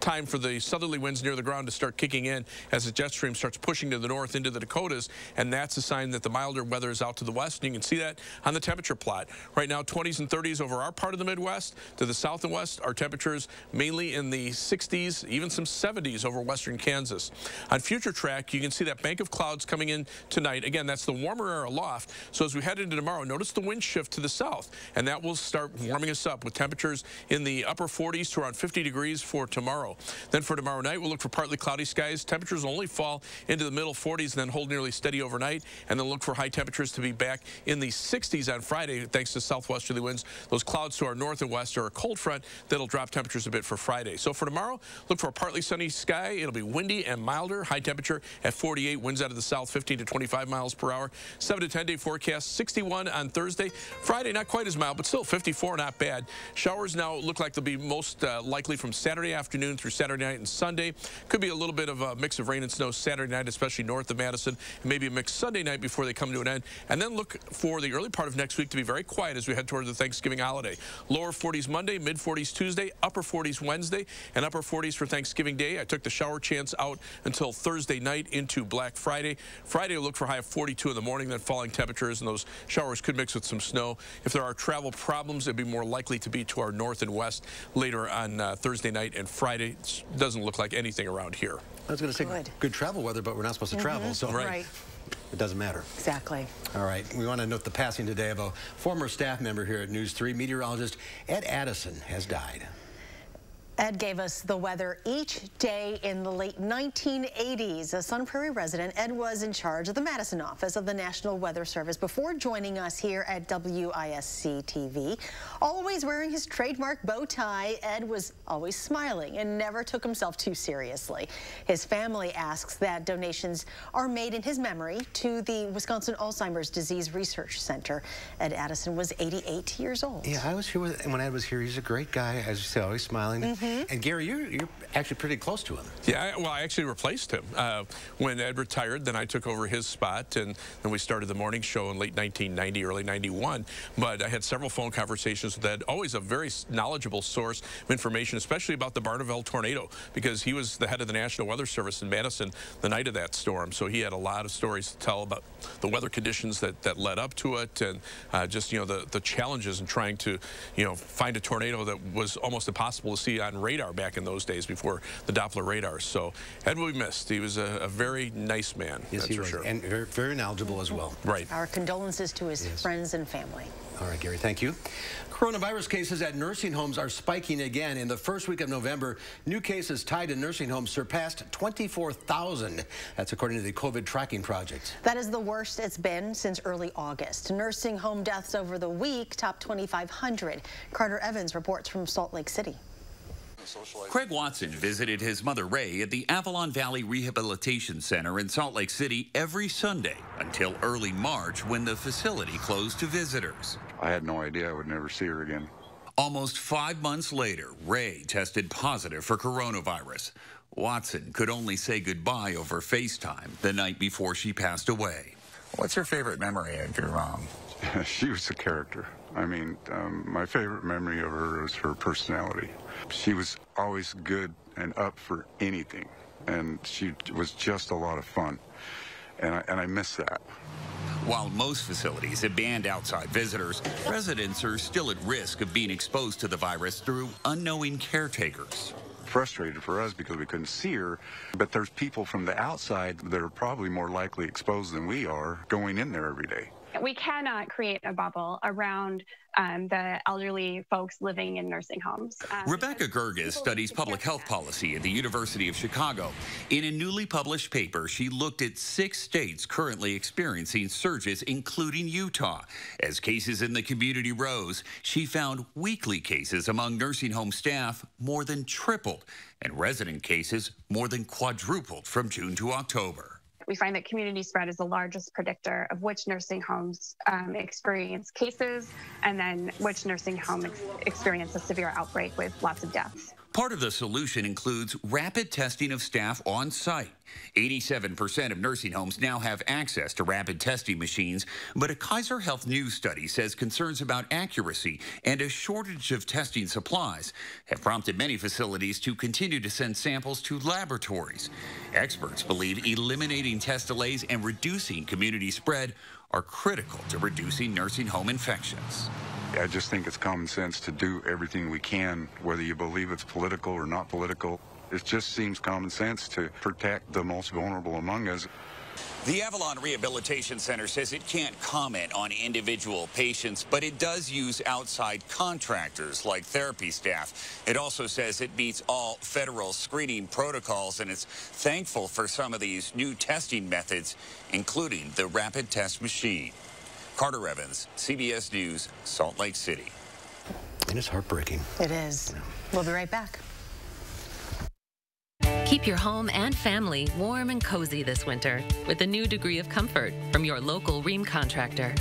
time for the southerly winds near the ground to start kicking in as the jet stream starts pushing to the north into the Dakotas, and that's a sign that the milder weather is out to the west, and you can see that on the temperature plot. Right now, 20s and 30s over our part of the Midwest. To the south and west, our temperatures mainly in the 60s, even some 70s over western Kansas. On future track, you can see that bank of clouds coming in tonight. Again, that's the warmer air aloft. So as we head into tomorrow, notice the wind shift to the south, and that will start warming us up with temperatures in the upper 40s to around 50 degrees for tomorrow. Then for tomorrow night, we'll look for partly cloudy skies. Temperatures only fall into the middle 40s and then hold nearly steady overnight, and then look for high temperatures to be back in the 60s on Friday thanks to southwesterly winds. Those clouds to our north and west are a cold front that'll drop temperatures a bit for Friday. So for tomorrow, look for a partly sunny sky. It'll be windy and milder. High temperature at 48. Winds out of the south 15 to 25 miles per hour. 7 to 10 day forecast. 61 on Thursday. Friday not quite as mild, but still 54, not bad. Showers now look like they'll be most likely from Saturday afternoon through Saturday night and Sunday. Could be a little bit of a mix of rain and snow Saturday night, especially north of Madison, and maybe a mix Sunday night before they come to an end. And then look for the early part of next week to be very quiet as we head toward the Thanksgiving holiday. Lower 40s Monday, mid 40s Tuesday, upper 40s Wednesday, and upper 40s for Thanksgiving Day. I took the shower chance out until Thursday night into Black Friday. Friday will look for high of 42 in the morning, then falling temperatures, and those showers could mix with some snow. If there are travel problems, it'd be more likely to be to our north and west later on Thursday night and Friday. It doesn't look like anything around here. I was going to say good travel weather, but we're not supposed to travel, so Right. It doesn't matter. Exactly. All right. We want to note the passing today of a former staff member here at News 3. Meteorologist Ed Addison has died. Ed gave us the weather each day in the late 1980s. A Sun Prairie resident, Ed was in charge of the Madison office of the National Weather Service before joining us here at WISC TV. Always wearing his trademark bow tie, Ed was always smiling and never took himself too seriously. His family asks that donations are made in his memory to the Wisconsin Alzheimer's Disease Research Center. Ed Addison was 88 years old. Yeah, I was here when Ed was here. He's a great guy, as you say, always smiling. And Gary, you're actually pretty close to him. Yeah, well, I actually replaced him. When Ed retired, then I took over his spot, and then we started the morning show in late 1990, early 91. But I had several phone conversations with Ed, always a very knowledgeable source of information, especially about the Barneveld tornado, because he was the head of the National Weather Service in Madison the night of that storm. So he had a lot of stories to tell about the weather conditions that led up to it, and just, you know, the challenges in trying to, you know, find a tornado that was almost impossible to see on radar back in those days before the Doppler radars. So Ed will be missed. He was a very nice man. Yes, that's he for was, sure. and very, very knowledgeable as well. Right. Our condolences to his friends and family. All right, Gary, thank you. Coronavirus cases at nursing homes are spiking again. In the first week of November, new cases tied to nursing homes surpassed 24,000. That's according to the COVID tracking project. That is the worst it's been since early August. Nursing home deaths over the week topped 2,500. Carter Evans reports from Salt Lake City. Craig Watson visited his mother, Ray, at the Avalon Valley Rehabilitation Center in Salt Lake City every Sunday until early March when the facility closed to visitors. I had no idea I would never see her again. Almost 5 months later, Ray tested positive for coronavirus. Watson could only say goodbye over FaceTime the night before she passed away. What's your favorite memory of your mom? She was a character. I mean, my favorite memory of her was her personality. She was always good and up for anything, and she was just a lot of fun, and I miss that. While most facilities have banned outside visitors, residents are still at risk of being exposed to the virus through unknowing caretakers. Frustrated for us because we couldn't see her, but there's people from the outside that are probably more likely exposed than we are going in there every day. We cannot create a bubble around the elderly folks living in nursing homes. Rebecca Gerges studies public health policy at the University of Chicago. In a newly published paper, she looked at 6 states currently experiencing surges, including Utah. As cases in the community rose, she found weekly cases among nursing home staff more than tripled, and resident cases more than quadrupled from June to October. We find that community spread is the largest predictor of which nursing homes experience cases, and then which nursing home experience a severe outbreak with lots of deaths. Part of the solution includes rapid testing of staff on site. 87% of nursing homes now have access to rapid testing machines, but a Kaiser Health News study says concerns about accuracy and a shortage of testing supplies have prompted many facilities to continue to send samples to laboratories. Experts believe eliminating test delays and reducing community spread are critical to reducing nursing home infections. I just think it's common sense to do everything we can, whether you believe it's political or not political. It just seems common sense to protect the most vulnerable among us. The Avalon Rehabilitation Center says it can't comment on individual patients, but it does use outside contractors like therapy staff. It also says it meets all federal screening protocols, and it's thankful for some of these new testing methods, including the rapid test machine. Carter Evans, CBS News, Salt Lake City. And it's heartbreaking. It is. We'll be right back. Keep your home and family warm and cozy this winter with a new degree of comfort from your local Rheem contractor.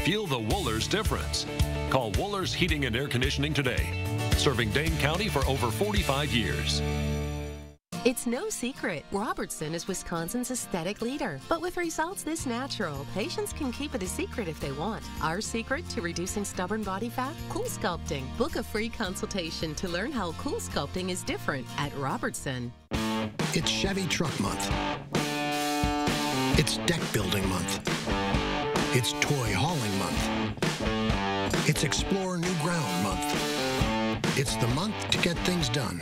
Feel the Wohlers difference. Call Wohlers Heating and Air Conditioning today. Serving Dane County for over 45 years. It's no secret, Robertson is Wisconsin's aesthetic leader. But with results this natural, patients can keep it a secret if they want. Our secret to reducing stubborn body fat? Cool Sculpting. Book a free consultation to learn how Cool Sculpting is different at Robertson. It's Chevy Truck Month. It's Deck Building Month. It's Toy Hauling Month. It's Explore New Ground Month. It's the month to get things done.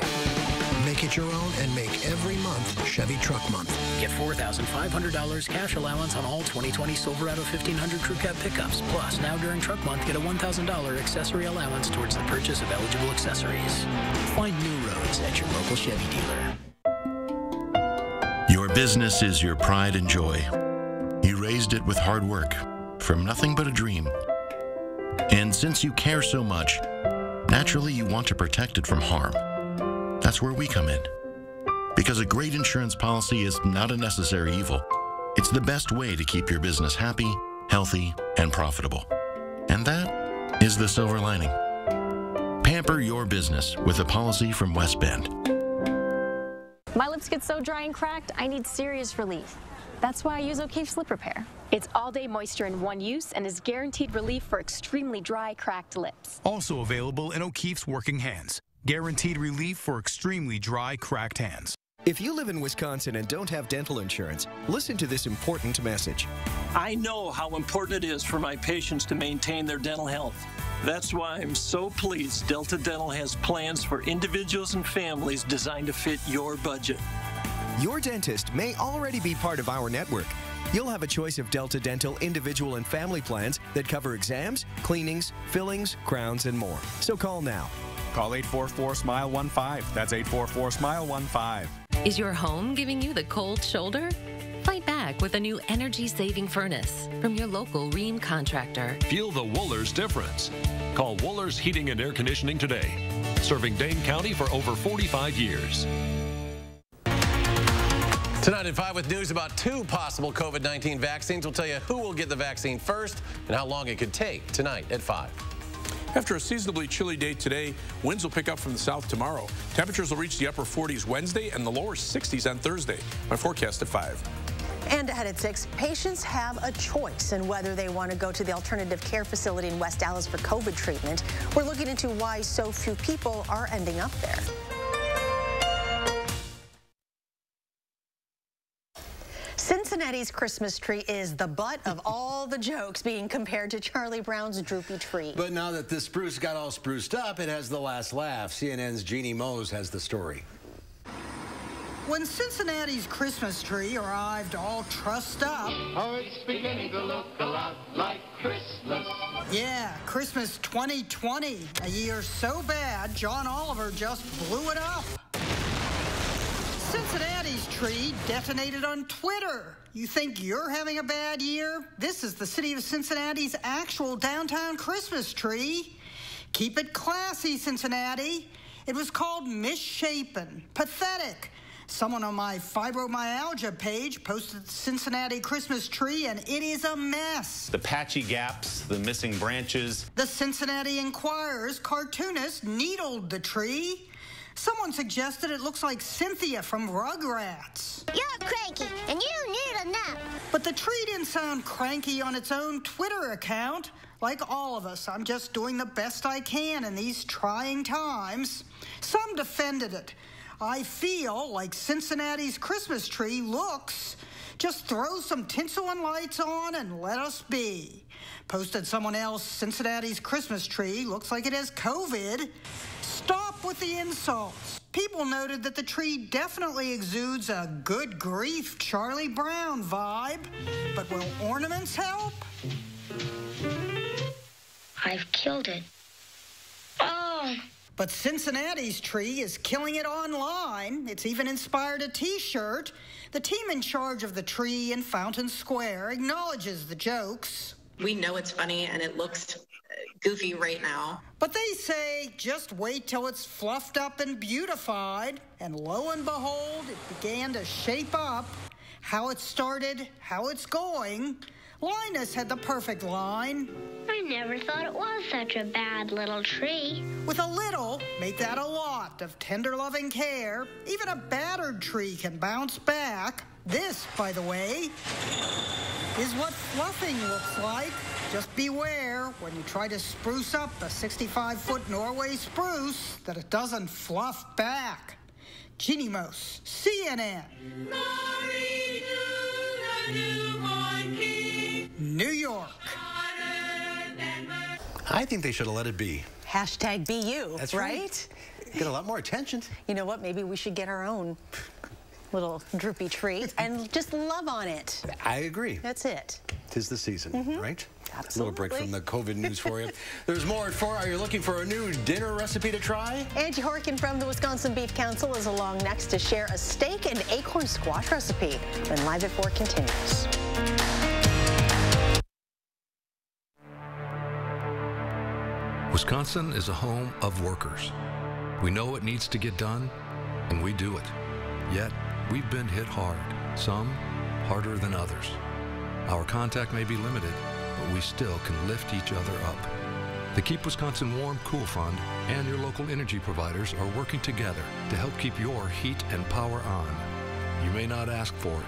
Make it your own and make every month Chevy Truck Month. Get $4,500 cash allowance on all 2020 Silverado 1500 Crew Cab pickups. Plus, now during Truck Month, get a $1,000 accessory allowance towards the purchase of eligible accessories. Find new roads at your local Chevy dealer. Your business is your pride and joy. You raised it with hard work, from nothing but a dream. And since you care so much, naturally you want to protect it from harm. That's where we come in. Because a great insurance policy is not a necessary evil. It's the best way to keep your business happy, healthy, and profitable. And that is the silver lining. hamper your business with a policy from West Bend. My lips get so dry and cracked, I need serious relief. That's why I use O'Keefe's Lip Repair. It's all-day moisture in one use and is guaranteed relief for extremely dry, cracked lips. Also available in O'Keefe's Working Hands. Guaranteed relief for extremely dry, cracked hands. If you live in Wisconsin and don't have dental insurance, listen to this important message. I know how important it is for my patients to maintain their dental health. That's why I'm so pleased Delta Dental has plans for individuals and families designed to fit your budget. Your dentist may already be part of our network. You'll have a choice of Delta Dental individual and family plans that cover exams, cleanings, fillings, crowns, and more. So call now. Call 844-SMILE-15. That's 844-SMILE-15. Is your home giving you the cold shoulder? Fight back with a new energy-saving furnace from your local Rheem contractor. Feel the Wohlers difference. Call Wohlers Heating and Air Conditioning today. Serving Dane County for over 45 years. Tonight at 5 with news about 2 possible COVID-19 vaccines. We'll tell you who will get the vaccine first and how long it could take tonight at 5. After a seasonably chilly day today, winds will pick up from the south tomorrow. Temperatures will reach the upper 40s Wednesday and the lower 60s on Thursday. My forecast at 5. And ahead at 6, patients have a choice in whether they want to go to the alternative care facility in West Dallas for COVID treatment. We're looking into why so few people are ending up there. Cincinnati's Christmas tree is the butt of all the jokes being compared to Charlie Brown's droopy tree. But now that the spruce got all spruced up, it has the last laugh. CNN's Jeannie Mose has the story. When Cincinnati's Christmas tree arrived all trussed up... Oh, it's beginning to look a lot like Christmas. Yeah, Christmas 2020. A year so bad, John Oliver just blew it up. Cincinnati's tree detonated on Twitter. You think you're having a bad year? This is the city of Cincinnati's actual downtown Christmas tree. Keep it classy, Cincinnati. It was called misshapen, pathetic. Someone on my fibromyalgia page posted the Cincinnati Christmas tree, and it is a mess. The patchy gaps, the missing branches. The Cincinnati Enquirer's cartoonist needled the tree. Someone suggested it looks like Cynthia from Rugrats. You're cranky, and you need a nap. But the tree didn't sound cranky on its own Twitter account. Like all of us, I'm just doing the best I can in these trying times. Some defended it. I feel like Cincinnati's Christmas tree looks. Just throw some tinsel and lights on and let us be. Posted someone else, Cincinnati's Christmas tree looks like it has COVID. Stop with the insults. People noted that the tree definitely exudes a good grief Charlie Brown vibe. But will ornaments help? I've killed it. Oh! But Cincinnati's tree is killing it online. It's even inspired a T-shirt. The team in charge of the tree in Fountain Square acknowledges the jokes. We know it's funny and it looks goofy right now. But they say just wait till it's fluffed up and beautified. And lo and behold, it began to shape up. How it started, how it's going. Linus had the perfect line. I never thought it was such a bad little tree. With a little, make that a lot of tender loving care. Even a battered tree can bounce back. This, by the way, is what fluffing looks like. Just beware when you try to spruce up a 65-foot Norway spruce that it doesn't fluff back. Jeannie Mose, CNN. New York. I think they should have let it be. Hashtag be you, That's right? Get a lot more attention. You know what? Maybe we should get our own little droopy tree and just love on it. I agree. That's it. 'Tis the season, right? Absolutely. A little break from the COVID news for you. There's more at 4. Are you looking for a new dinner recipe to try? Angie Horkin from the Wisconsin Beef Council is along next to share a steak and acorn squash recipe when Live at 4 continues. Wisconsin is a home of workers. We know it needs to get done, and we do it. Yet, we've been hit hard, some harder than others. Our contact may be limited, but we still can lift each other up. The Keep Wisconsin Warm Cool Fund and your local energy providers are working together to help keep your heat and power on. You may not ask for it,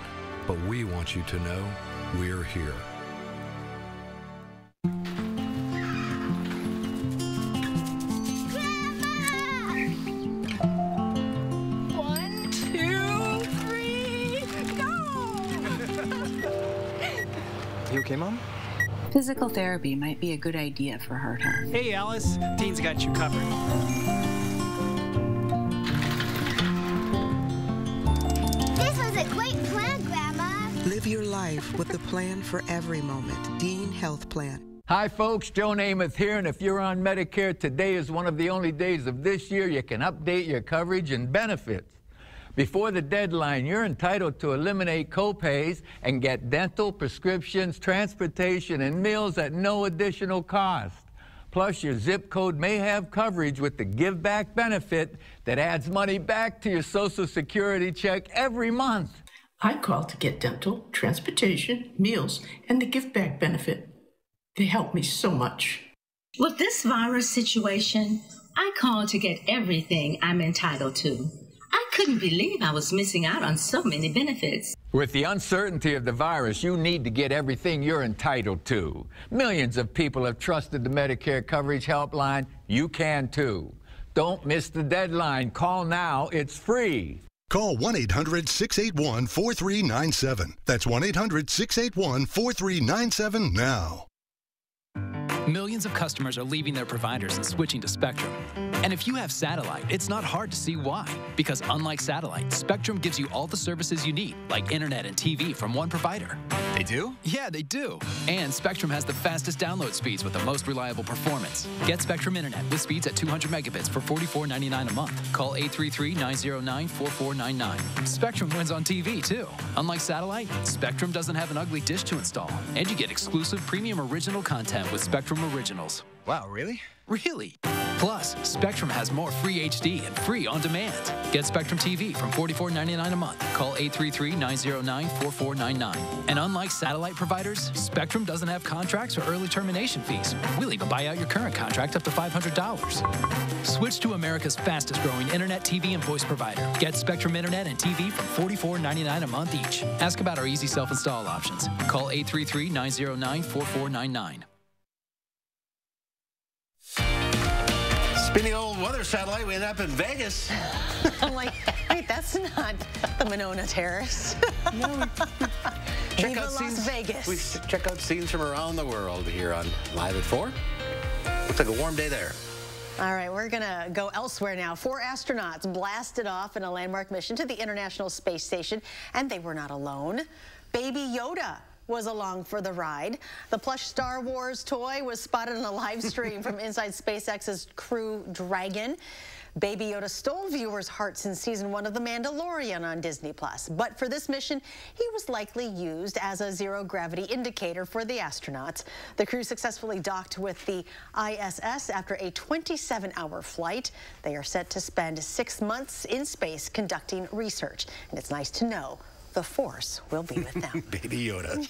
but we want you to know we're here. You okay, Mom? Physical therapy might be a good idea for her. Hey, Alice. Dean's got you covered. This was a great plan, Grandma. Live your life with a plan for every moment. Dean Health Plan. Hi, folks. Joe Namath here, and if you're on Medicare, today is one of the only days of this year you can update your coverage and benefits. Before the deadline, you're entitled to eliminate copays and get dental, prescriptions, transportation, and meals at no additional cost. Plus, your zip code may have coverage with the Give Back benefit that adds money back to your Social Security check every month. I called to get dental, transportation, meals, and the Give Back benefit. They helped me so much. With this virus situation, I called to get everything I'm entitled to. I couldn't believe I was missing out on so many benefits. With the uncertainty of the virus, you need to get everything you're entitled to. Millions of people have trusted the Medicare Coverage Helpline. You can too. Don't miss the deadline. Call now. It's free. Call 1-800-681-4397. That's 1-800-681-4397 now. Millions of customers are leaving their providers and switching to Spectrum. And if you have satellite, it's not hard to see why. Because unlike satellite, Spectrum gives you all the services you need, like internet and TV from one provider. They do? Yeah, they do. And Spectrum has the fastest download speeds with the most reliable performance. Get Spectrum Internet with speeds at 200 megabits for $44.99 a month. Call 833-909-4499. Spectrum wins on TV, too. Unlike satellite, Spectrum doesn't have an ugly dish to install. And you get exclusive premium original content with Spectrum Originals. Wow, really? Really. Plus, Spectrum has more free HD and free on demand. Get Spectrum TV from $44.99 a month. Call 833-909-4499. And unlike satellite providers, Spectrum doesn't have contracts or early termination fees. We'll even buy out your current contract up to $500. Switch to America's fastest growing internet, TV, and voice provider. Get Spectrum Internet and TV from $44.99 a month each. Ask about our easy self-install options. Call 833-909-4499. Spinning old weather satellite, we end up in Vegas. I'm like, wait, that's not the Monona Terrace. No, check out Las Vegas. We check out scenes from around the world here on Live at 4. Looks like a warm day there. All right, we're going to go elsewhere now. 4 astronauts blasted off in a landmark mission to the International Space Station, and they were not alone. Baby Yoda was along for the ride. The plush Star Wars toy was spotted on a live stream from inside SpaceX's Crew Dragon. Baby Yoda stole viewers' hearts in season 1 of The Mandalorian on Disney+. But for this mission, he was likely used as a zero-gravity indicator for the astronauts. The crew successfully docked with the ISS after a 27-hour flight. They are set to spend 6 months in space conducting research. And it's nice to know the Force will be with them. Baby Yoda.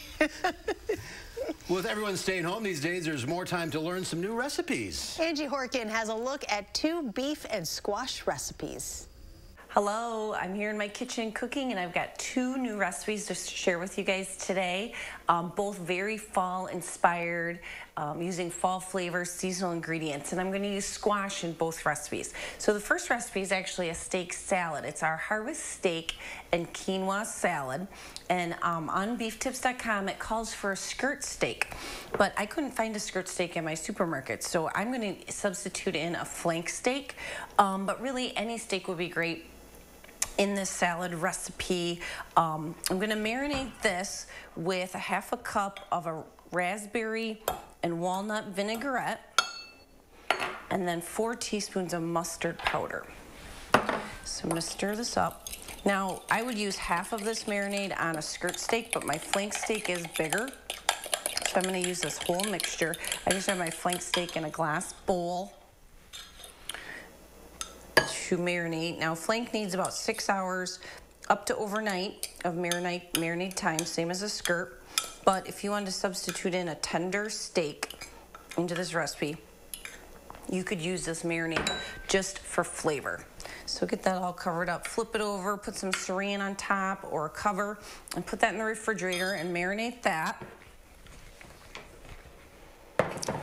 With everyone staying home these days, there's more time to learn some new recipes. Angie Horkin has a look at 2 beef and squash recipes. Hello, I'm here in my kitchen cooking, and I've got 2 new recipes to share with you guys today. Both very fall inspired, using fall flavors, seasonal ingredients, and I'm going to use squash in both recipes. So the first recipe is actually a steak salad. It's our harvest steak and quinoa salad, and on beeftips.com it calls for a skirt steak, but I couldn't find a skirt steak in my supermarket, so I'm going to substitute in a flank steak, but really any steak would be great in this salad recipe. I'm going to marinate this with a ½ cup of a raspberry and walnut vinaigrette, and then 4 teaspoons of mustard powder. So I'm going to stir this up. Now, I would use half of this marinade on a skirt steak, but my flank steak is bigger, so I'm going to use this whole mixture. I just have my flank steak in a glass bowl to marinate. Now, flank needs about 6 hours up to overnight of marinade time, same as a skirt. But if you want to substitute in a tender steak into this recipe, you could use this marinade just for flavor. So get that all covered up, flip it over, put some saran on top or a cover, and put that in the refrigerator and marinate that.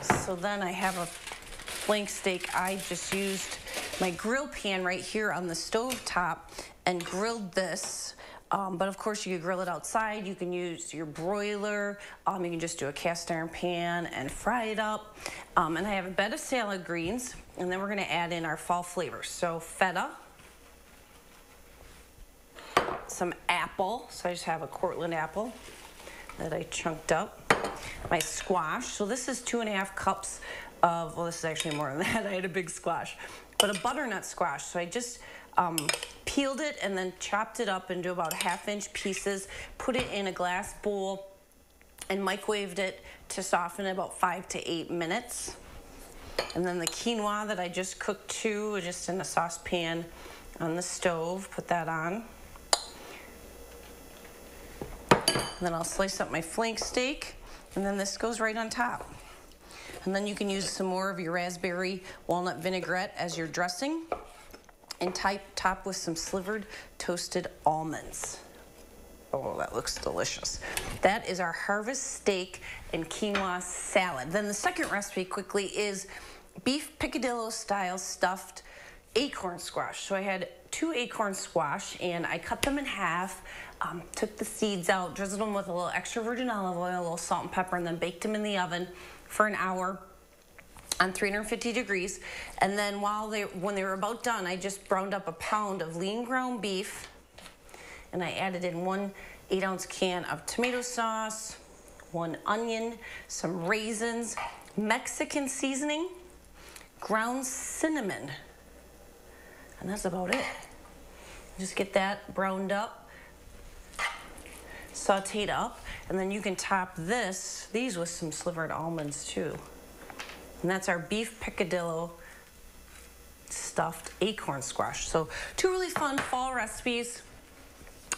So then I have a flank steak. I just used my grill pan right here on the stove top and grilled this. But of course you could grill it outside. You can use your broiler. You can just do a cast iron pan and fry it up. And I have a bed of salad greens, and then we're gonna add in our fall flavors. So feta, some apple. So I just have a Cortland apple that I chunked up. My squash. So this is 2.5 cups of, well, this is actually more than that. I had a big squash, but a butternut squash. So I just peeled it and then chopped it up into about 1/2-inch pieces, put it in a glass bowl, and microwaved it to soften in about 5 to 8 minutes. And then the quinoa that I just cooked too, just in a saucepan on the stove, put that on. And then I'll slice up my flank steak, and then this goes right on top. And then you can use some more of your raspberry walnut vinaigrette as your dressing, and top with some slivered toasted almonds. Oh, that looks delicious. That is our harvest steak and quinoa salad. Then the second recipe quickly is beef picadillo style stuffed acorn squash. So I had 2 acorn squash and I cut them in half, took the seeds out, drizzled them with a little extra virgin olive oil, a little salt and pepper, and then baked them in the oven for an hour on 350 degrees. And then when they were about done, I just browned up a pound of lean ground beef, and I added in 1 8-ounce can of tomato sauce, 1 onion, some raisins, Mexican seasoning, ground cinnamon, and that's about it. Just get that browned up, sauteed up, and then you can top these with some slivered almonds too. And that's our beef picadillo stuffed acorn squash. So 2 really fun fall recipes.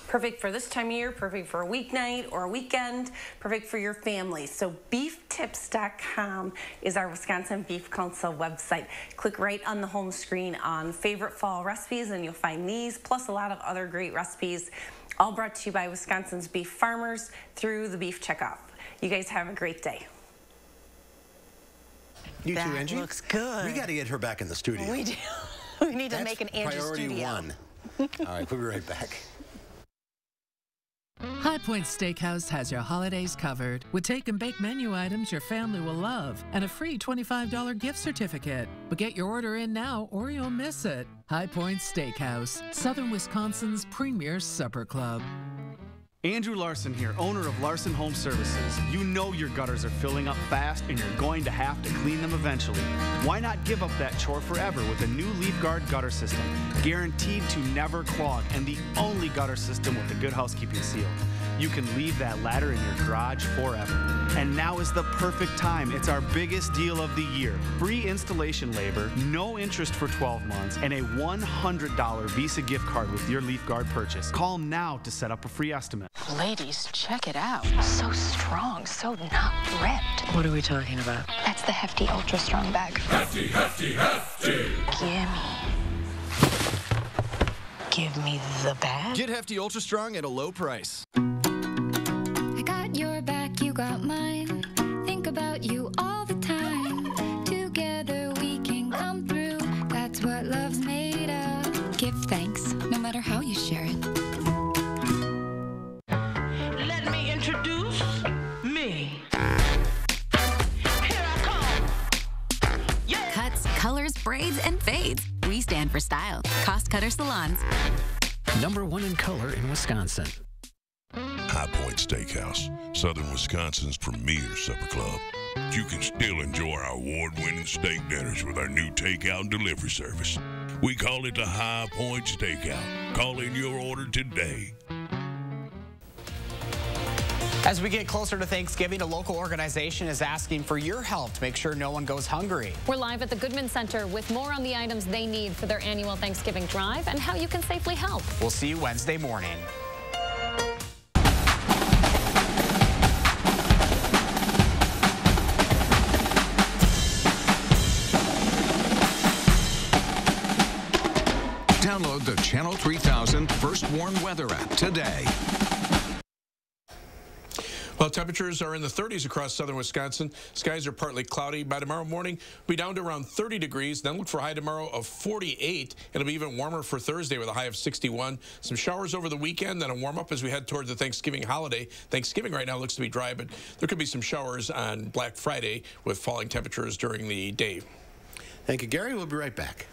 Perfect for this time of year, perfect for a weeknight or a weekend, perfect for your family. So beeftips.com is our Wisconsin Beef Council website. Click right on the home screen on favorite fall recipes and you'll find these, plus a lot of other great recipes, all brought to you by Wisconsin's beef farmers through the Beef Checkoff. You guys have a great day. You too, Angie? That looks good. We got to get her back in the studio. We do. We need to make an Angie priority studio. 1. All right, we'll be right back. High Point Steakhouse has your holidays covered with take and bake menu items your family will love and a free $25 gift certificate. But get your order in now or you'll miss it. High Point Steakhouse, Southern Wisconsin's premier supper club. Andrew Larson here, owner of Larson Home Services. You know your gutters are filling up fast and you're going to have to clean them eventually. Why not give up that chore forever with a new Leaf Guard gutter system, guaranteed to never clog and the only gutter system with a good housekeeping seal. You can leave that ladder in your garage forever. And now is the perfect time. It's our biggest deal of the year. Free installation labor, no interest for 12 months, and a $100 Visa gift card with your Leaf Guard purchase. Call now to set up a free estimate. Ladies, check it out. So strong, so not ripped. What are we talking about? That's the Hefty Ultra Strong bag. Hefty, hefty, hefty. Give me the bag. Get Hefty Ultra Strong at a low price. I got your back, you got mine. Think about you all the time. Together we can come through. That's what love's made of. Give thanks, no matter how you share it. Let me introduce me. Here I come. Yeah. Cuts, colors, braids, and fades. We stand for style. Cost Cutter Salons. #1 in color in Wisconsin. High Point Steakhouse, Southern Wisconsin's premier supper club. You can still enjoy our award-winning steak dinners with our new takeout and delivery service. We call it the High Point Steakout. Call in your order today. As we get closer to Thanksgiving, a local organization is asking for your help to make sure no one goes hungry. We're live at the Goodman Center with more on the items they need for their annual Thanksgiving drive and how you can safely help. We'll see you Wednesday morning. the Channel 3000 First Warn Weather app today. Well, temperatures are in the 30s across southern Wisconsin. Skies are partly cloudy. By tomorrow morning, we'll be down to around 30 degrees. Then look for a high tomorrow of 48. It'll be even warmer for Thursday with a high of 61. Some showers over the weekend, then a warm up as we head towards the Thanksgiving holiday. Thanksgiving right now looks to be dry, but there could be some showers on Black Friday with falling temperatures during the day. Thank you, Gary. We'll be right back.